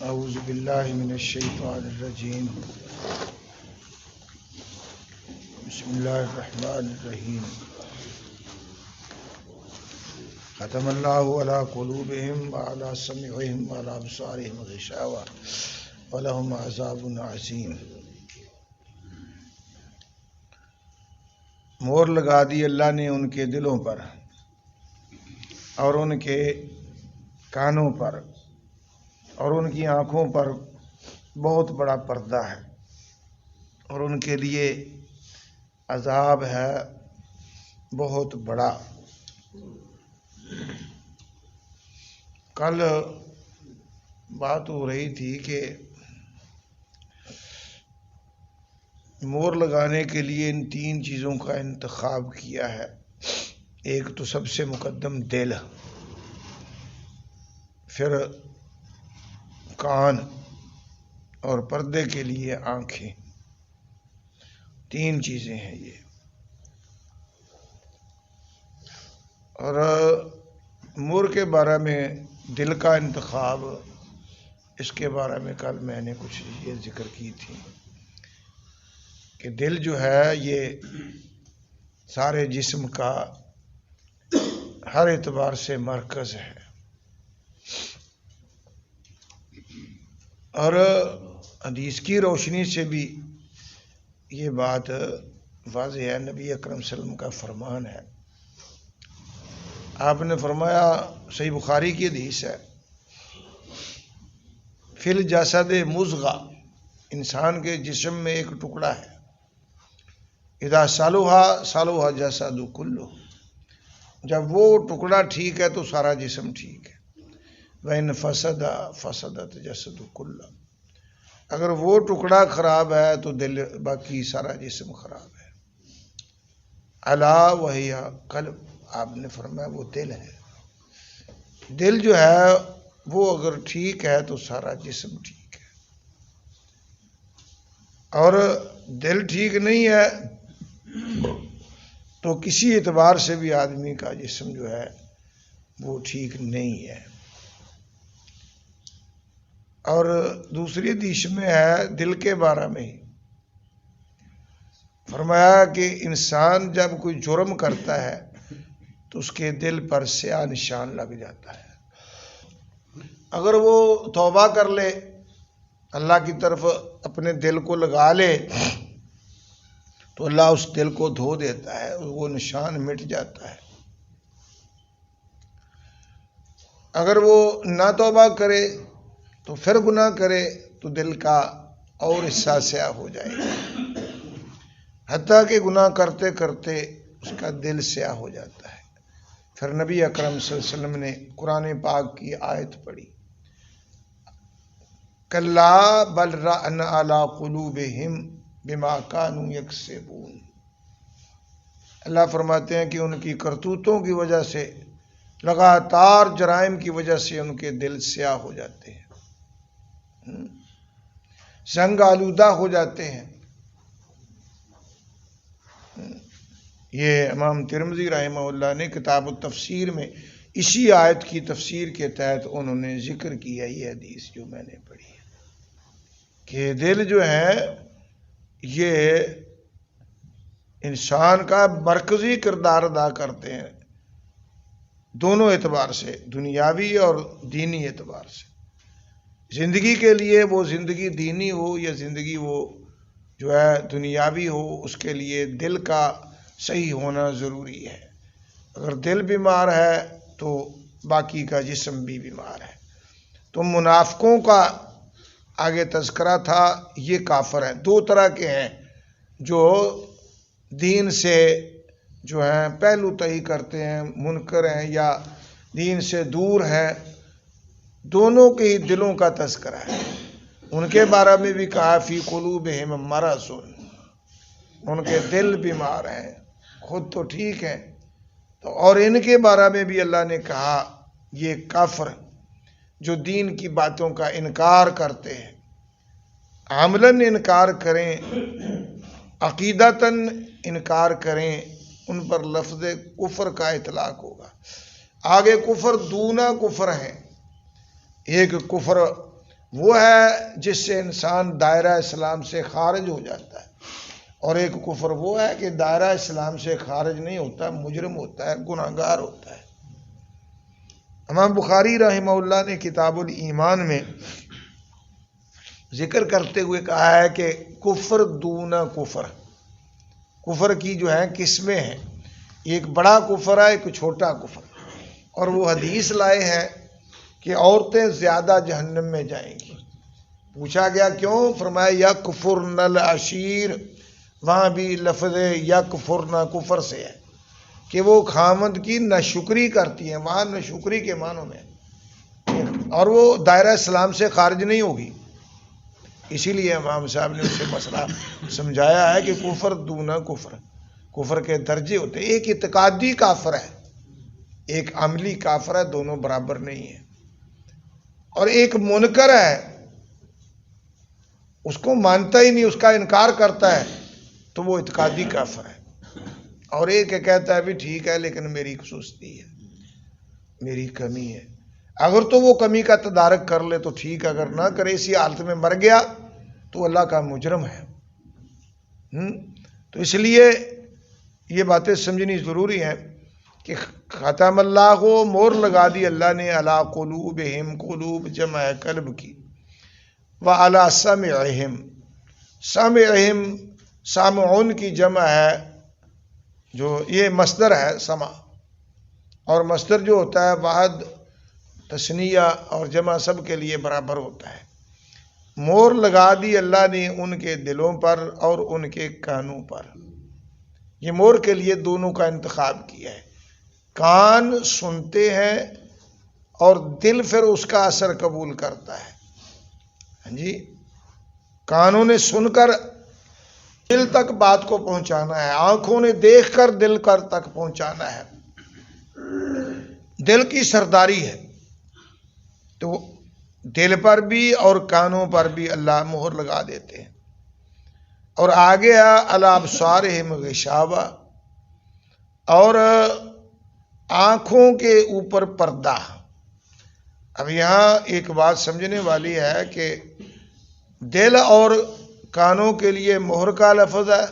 اعوذ باللہ من الشیطان الرجیم بسم اللہ الرحمن الرحیم ختم اللہ علی قلوبہم وعلی سمعہم وعلی ابصارہم غشاوہ ولہم عذاب عظیم۔ مور لگا دی اللہ نے ان کے دلوں پر اور ان کے کانوں پر اور ان کی آنکھوں پر بہت بڑا پردہ ہے، اور ان کے لیے عذاب ہے بہت بڑا۔ کل بات ہو رہی تھی کہ مور لگانے کے لیے ان تین چیزوں کا انتخاب کیا ہے۔ ایک تو سب سے مقدم دل، پھر کان، اور پردے کے لیے آنکھیں۔ تین چیزیں ہیں یہ۔ اور مور کے بارے میں دل کا انتخاب، اس کے بارے میں کل میں نے کچھ یہ ذکر کی تھی کہ دل جو ہے یہ سارے جسم کا ہر اعتبار سے مرکز ہے، اور حدیث کی روشنی سے بھی یہ بات واضح ہے۔ نبی اکرم صلی اللہ علیہ وسلم کا فرمان ہے، آپ نے فرمایا، صحیح بخاری کی حدیث ہے، فی الجسد مضغہ، انسان کے جسم میں ایک ٹکڑا ہے، اذا صلح صلح الجسد کلہ، جب وہ ٹکڑا ٹھیک ہے تو سارا جسم ٹھیک ہے، وَإِنْ فَسَدَ فَسَدَتْ جَسَدُ كُلُّ، اگر وہ ٹکڑا خراب ہے تو دل باقی سارا جسم خراب ہے۔ الا وہی قلب، آپ نے فرمایا وہ دل ہے۔ دل جو ہے وہ اگر ٹھیک ہے تو سارا جسم ٹھیک ہے، اور دل ٹھیک نہیں ہے تو کسی اعتبار سے بھی آدمی کا جسم جو ہے وہ ٹھیک نہیں ہے۔ اور دوسری حدیث میں ہے دل کے بارے میں ہی، فرمایا کہ انسان جب کوئی جرم کرتا ہے تو اس کے دل پر سیاہ نشان لگ جاتا ہے۔ اگر وہ توبہ کر لے، اللہ کی طرف اپنے دل کو لگا لے تو اللہ اس دل کو دھو دیتا ہے، وہ نشان مٹ جاتا ہے۔ اگر وہ نہ توبہ کرے تو پھر گناہ کرے تو دل کا اور حصہ سیاہ ہو جائے گا، حتیٰ کہ گناہ کرتے کرتے اس کا دل سیاہ ہو جاتا ہے۔ پھر نبی اکرم صلی اللہ علیہ وسلم نے قرآن پاک کی آیت پڑھی، کلا بل ران علی قلوبہم بما کانوا یکسبون، اللہ فرماتے ہیں کہ ان کی کرتوتوں کی وجہ سے، لگاتار جرائم کی وجہ سے ان کے دل سیاہ ہو جاتے ہیں، زنگ آلودہ ہو جاتے ہیں۔ یہ امام ترمذی رحمہ اللہ نے کتاب التفسیر میں اسی آیت کی تفسیر کے تحت انہوں نے ذکر کیا یہ حدیث جو میں نے پڑھی ہے، کہ دل جو ہے یہ انسان کا مرکزی کردار ادا کرتے ہیں، دونوں اعتبار سے، دنیاوی اور دینی اعتبار سے۔ زندگی کے لیے وہ زندگی دینی ہو یا زندگی وہ جو ہے دنیاوی ہو، اس کے لیے دل کا صحیح ہونا ضروری ہے۔ اگر دل بیمار ہے تو باقی کا جسم بھی بیمار ہے۔ تو منافقوں کا آگے تذکرہ تھا، یہ کافر ہیں، دو طرح کے ہیں، جو دین سے جو ہیں پہلو تہی کرتے ہیں، منکر ہیں یا دین سے دور ہیں، دونوں کے ہی دلوں کا تذکرہ ہے۔ ان کے بارے میں بھی کہا فی قلوبہم مرض، ان کے دل بیمار ہیں، خود تو ٹھیک ہیں۔ اور ان کے بارے میں بھی اللہ نے کہا یہ کافر جو دین کی باتوں کا انکار کرتے ہیں، عملاً انکار کریں، عقیدتاً انکار کریں، ان پر لفظ کفر کا اطلاق ہوگا۔ آگے کفر دونا کفر ہے، ایک کفر وہ ہے جس سے انسان دائرہ اسلام سے خارج ہو جاتا ہے، اور ایک کفر وہ ہے کہ دائرہ اسلام سے خارج نہیں ہوتا، مجرم ہوتا ہے، گناہگار ہوتا ہے۔ امام بخاری رحمہ اللہ نے کتاب الایمان میں ذکر کرتے ہوئے کہا ہے کہ کفر دون کفر، کفر کی جو ہے قسمیں ہیں، ایک بڑا کفر ہے، ایک چھوٹا کفر، اور وہ حدیث لائے ہیں کہ عورتیں زیادہ جہنم میں جائیں گی۔ پوچھا گیا کیوں؟ فرمایا یکفرن العشیر، وہاں بھی لفظ یکفرن کفر سے ہے کہ وہ خامد کی ناشکری کرتی ہیں، وہاں ناشکری کے معنوں میں، اور وہ دائرہ اسلام سے خارج نہیں ہوگی۔ اسی لیے امام صاحب نے اسے مسئلہ سمجھایا ہے کہ کفر دون کفر، کفر کے درجے ہوتے ہیں، ایک اعتقادی کافر ہے، ایک عملی کافر ہے، دونوں برابر نہیں ہیں۔ اور ایک منکر ہے، اس کو مانتا ہی نہیں، اس کا انکار کرتا ہے، تو وہ اعتقادی کافر ہے۔ اور ایک کہتا ہے بھی ٹھیک ہے لیکن میری خصوصی ہے، میری کمی ہے، اگر تو وہ کمی کا تدارک کر لے تو ٹھیک، اگر نہ کرے اسی حالت میں مر گیا تو اللہ کا مجرم ہے۔ تو اس لیے یہ باتیں سمجھنی ضروری ہیں کہ ختم اللہ کو مور لگا دی اللہ نے علی قلوبہم، قلوب جمع قلب کی، وعلی سمعہم، سمعہم سامعون کی جمع ہے، جو یہ مصدر ہے سمع، اور مصدر جو ہوتا ہے واحد تثنیہ اور جمع سب کے لیے برابر ہوتا ہے۔ مور لگا دی اللہ نے ان کے دلوں پر اور ان کے کانوں پر، یہ مور کے لیے دونوں کا انتخاب کیا ہے۔ کان سنتے ہیں اور دل پھر اس کا اثر قبول کرتا ہے۔ ہاں جی، کانوں نے سن کر دل تک بات کو پہنچانا ہے، آنکھوں نے دیکھ کر دل تک پہنچانا ہے، دل کی سرداری ہے۔ تو دل پر بھی اور کانوں پر بھی اللہ مہر لگا دیتے ہیں۔ اور آگے علی ابصارہم غشاوہ، اور آنکھوں کے اوپر پردہ۔ اب یہاں ایک بات سمجھنے والی ہے کہ دل اور کانوں کے لیے مہر کا لفظ ہے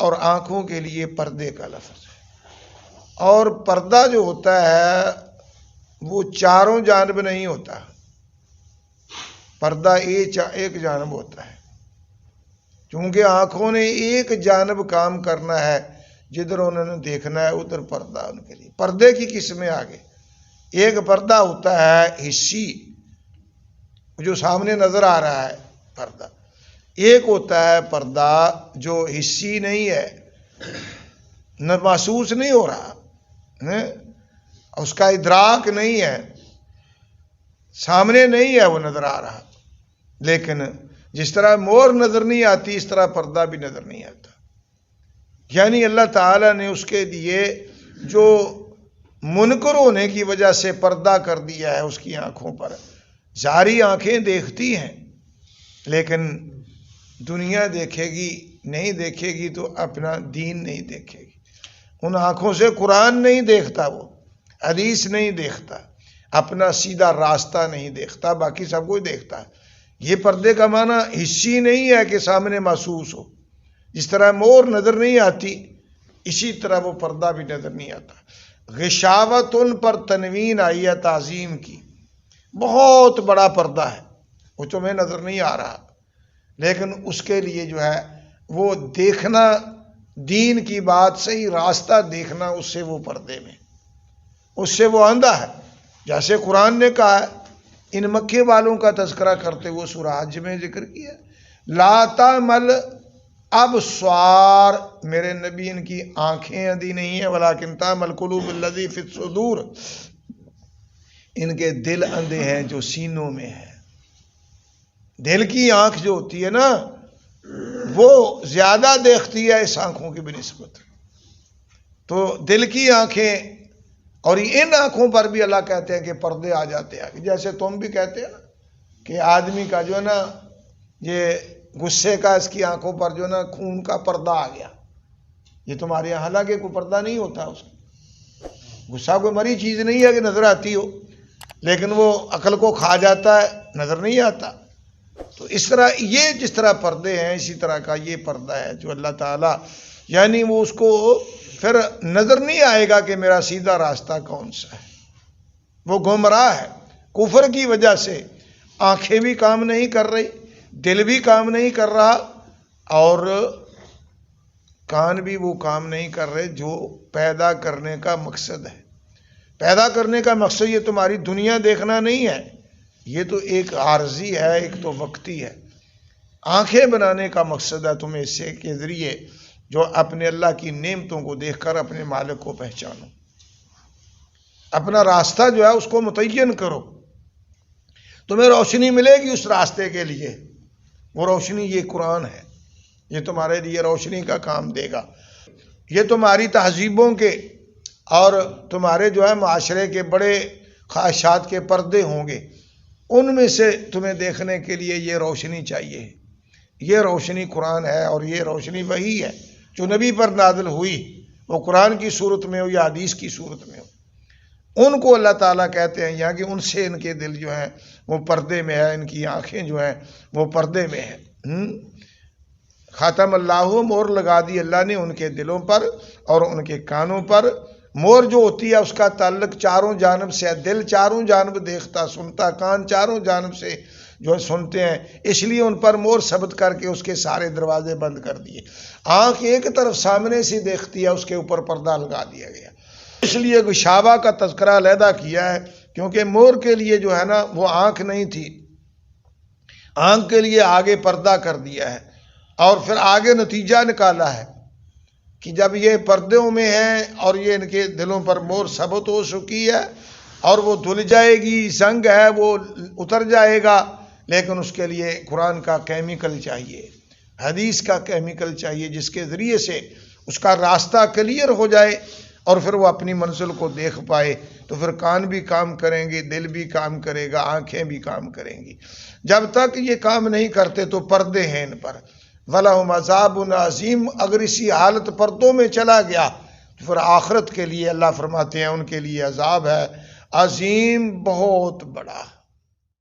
اور آنکھوں کے لیے پردے کا لفظ ہے، اور پردہ جو ہوتا ہے وہ چاروں جانب نہیں ہوتا، پردہ ایک جانب ہوتا ہے، چونکہ آنکھوں نے ایک جانب کام کرنا ہے، جدھر انہوں نے دیکھنا ہے ادھر پردہ ان کے لیے۔ پردے کی قسمیں آگے، ایک پردہ ہوتا ہے حسی، جو سامنے نظر آ رہا ہے پردہ، ایک ہوتا ہے پردہ جو حسی نہیں ہے، محسوس نہیں ہو رہا، اس کا ادراک نہیں ہے، سامنے نہیں ہے، وہ نظر آ رہا، لیکن جس طرح مور نظر نہیں آتی اس طرح پردہ بھی نظر نہیں آتا۔ یعنی اللہ تعالیٰ نے اس کے لیے جو منکر ہونے کی وجہ سے پردہ کر دیا ہے اس کی آنکھوں پر، ظاہری آنکھیں دیکھتی ہیں لیکن دنیا دیکھے گی نہیں، دیکھے گی تو اپنا دین نہیں دیکھے گی، ان آنکھوں سے قرآن نہیں دیکھتا، وہ حدیث نہیں دیکھتا، اپنا سیدھا راستہ نہیں دیکھتا، باقی سب کچھ دیکھتا ہے۔ یہ پردے کا معنی حسی نہیں ہے کہ سامنے محسوس ہو، جس طرح مور نظر نہیں آتی اسی طرح وہ پردہ بھی نظر نہیں آتا۔ غشاوت ان پر تنوین آئی ہے تعظیم کی، بہت بڑا پردہ ہے، وہ تمہیں نظر نہیں آ رہا، لیکن اس کے لیے جو ہے وہ دیکھنا، دین کی بات، صحیح راستہ دیکھنا، اس سے وہ پردے میں، اس سے وہ اندھا ہے۔ جیسے قرآن نے کہا ہے، ان مکے والوں کا تذکرہ کرتے ہوئے سورہ حج میں ذکر کیا، لا تعمل ابصار، میرے نبی ان کی آنکھیں اندھی نہیں ہیں، ولیکن تعمل قلوب الذی فی الصدور، ان کے دل اندھے ہیں جو سینوں میں ہے۔ دل کی آنکھ جو ہوتی ہے نا وہ زیادہ دیکھتی ہے اس آنکھوں کی بنسبت، تو دل کی آنکھیں، اور ان آنکھوں پر بھی اللہ کہتے ہیں کہ پردے آ جاتے ہیں، جیسے تم بھی کہتے ہیں نا کہ آدمی کا جو ہے نا یہ غصے کا اس کی آنکھوں پر جو ہے نا خون کا پردہ آ گیا، یہ تمہارے یہاں حالانکہ کوئی پردہ نہیں ہوتا، اس غصہ کوئی مری چیز نہیں ہے کہ نظر آتی ہو، لیکن وہ عقل کو کھا جاتا ہے، نظر نہیں آتا. تو اس طرح یہ جس طرح پردے ہیں اسی طرح کا یہ پردہ ہے جو اللہ تعالیٰ یعنی وہ اس کو پھر نظر نہیں آئے گا کہ میرا سیدھا راستہ کون سا ہے. وہ گمراہ ہے کفر کی وجہ سے. آنکھیں بھی کام نہیں کر رہی, دل بھی کام نہیں کر رہا, اور کان بھی وہ کام نہیں کر رہے جو پیدا کرنے کا مقصد ہے. پیدا کرنے کا مقصد یہ تمہاری دنیا دیکھنا نہیں ہے, یہ تو ایک عارضی ہے, ایک تو وقتی ہے. آنکھیں بنانے کا مقصد ہے تمہیں اس سے کے ذریعے جو اپنے اللہ کی نعمتوں کو دیکھ کر اپنے مالک کو پہچانو, اپنا راستہ جو ہے اس کو متعین کرو. تمہیں روشنی ملے گی اس راستے کے لیے, وہ روشنی یہ قرآن ہے, یہ تمہارے لیے روشنی کا کام دے گا. یہ تمہاری تہذیبوں کے اور تمہارے جو ہے معاشرے کے بڑے خواہشات کے پردے ہوں گے, ان میں سے تمہیں دیکھنے کے لیے یہ روشنی چاہیے. یہ روشنی قرآن ہے اور یہ روشنی وہی ہے جو نبی پر نازل ہوئی, وہ قرآن کی صورت میں ہو یا حدیث کی صورت میں ہو. ان کو اللہ تعالیٰ کہتے ہیں یہاں کہ ان سے ان کے دل جو ہیں وہ پردے میں ہے, ان کی آنکھیں جو ہیں وہ پردے میں ہیں. ختم اللہ, مور لگا دی اللہ نے ان کے دلوں پر اور ان کے کانوں پر. مور جو ہوتی ہے اس کا تعلق چاروں جانب سے ہے, دل چاروں جانب دیکھتا سنتا, کان چاروں جانب سے جو ہے سنتے ہیں, اس لیے ان پر مور ثبت کر کے اس کے سارے دروازے بند کر دیے. آنکھ ایک طرف سامنے سے دیکھتی ہے, اس کے اوپر پردہ لگا دیا گیا. اس لیے غشاوہ کا تذکرہ علیحدہ کیا ہے, کیونکہ مور کے لیے جو ہے نا وہ آنکھ نہیں تھی, آنکھ کے لیے آگے پردہ کر دیا ہے. اور پھر آگے نتیجہ نکالا ہے کہ جب یہ پردوں میں ہیں اور یہ ان کے دلوں پر مور ثبت ہو چکی ہے اور وہ دھل جائے گی, زنگ ہے وہ اتر جائے گا, لیکن اس کے لیے قرآن کا کیمیکل چاہیے, حدیث کا کیمیکل چاہیے, جس کے ذریعے سے اس کا راستہ کلیئر ہو جائے اور پھر وہ اپنی منزل کو دیکھ پائے. تو پھر کان بھی کام کریں گے, دل بھی کام کرے گا, آنکھیں بھی کام کریں گی. جب تک یہ کام نہیں کرتے تو پردے ہیں ان پر. وَلَهُمْ عَذَابٌ عَظِيمٌ, اگر اسی حالت پردوں میں چلا گیا تو پھر آخرت کے لیے اللہ فرماتے ہیں ان کے لیے عذاب ہے عظیم, بہت بڑا.